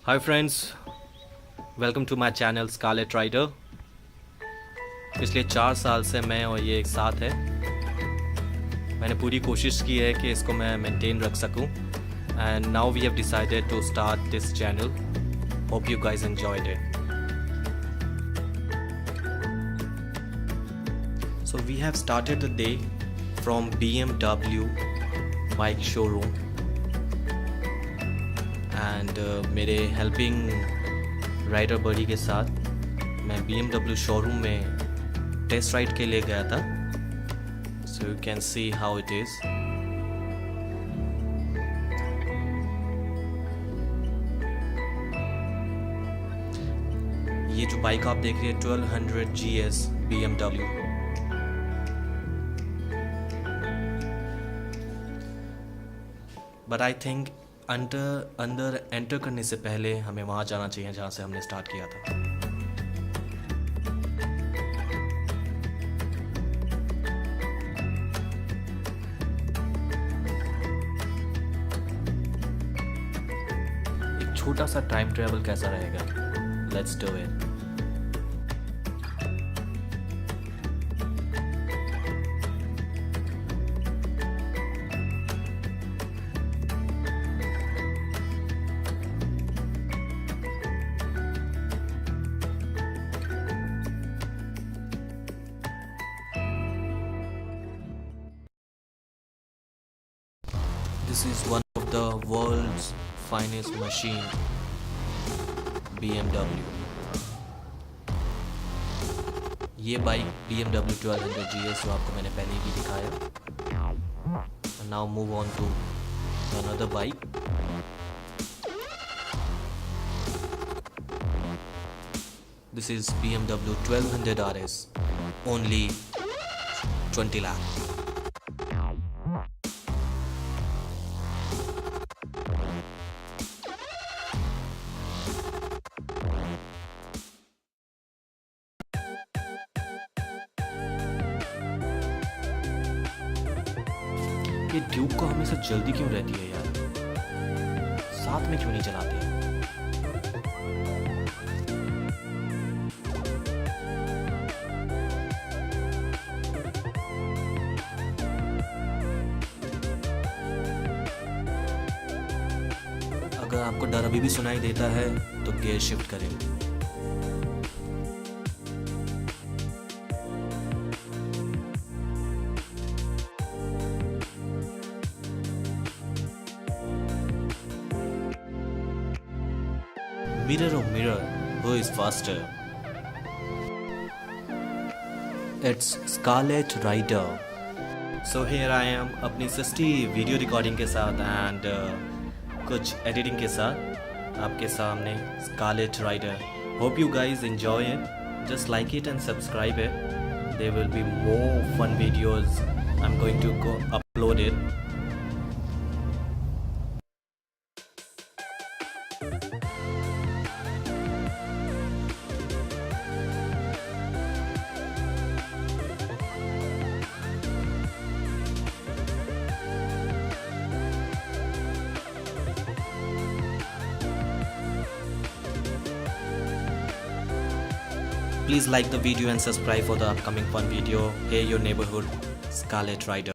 Hi friends, welcome to my channel Scarlet Rider। पिछले 4 साल से मैं और ये एक साथ है। मैंने पूरी कोशिश की है कि इसको मैं मेंटेन रख सकूं। And now we have decided to start this channel. Hope you guys enjoyed it. So we have started the day from BMW bike showroom. And मेरे हेल्पिंग राइडर बडी के साथ मैं BMW शोरूम में टेस्ट राइड के लिए गया था। So you can see how it is. ये जो बाइक आप देख रही है 1200 GS BMW। But I think अंदर एंटर करने से पहले हमें वहाँ जाना चाहिए जहाँ से हमने स्टार्ट किया था। एक छोटा सा टाइम ट्रैवल कैसा रहेगा? Let's do it. This is one of the world's finest machine, BMW। ये बाइक BMW 1200 GS जो आपको मैंने पहले भी दिखाया। And now move on to another bike। This is BMW 1200 RS, only 20 lakh। ये ड्यूक को हमेशा जल्दी क्यों रहती है यार? साथ में क्यों नहीं चलाते? अगर आपको डर अभी भी सुनाई देता है तो गियर शिफ्ट करें। Mirror oh mirror, who is faster? It's Scarlet Rider। So here I am अपनी सस्ती वीडियो रिकॉर्डिंग के साथ एंड कुछ एडिटिंग के साथ आपके सामने Scarlet Rider। Hope you guys enjoy it. Just like it and subscribe it. There will be more fun videos. I'm going to go upload it. Please like the video and subscribe for the upcoming fun video. Hey, your neighborhood Scarlet Rider।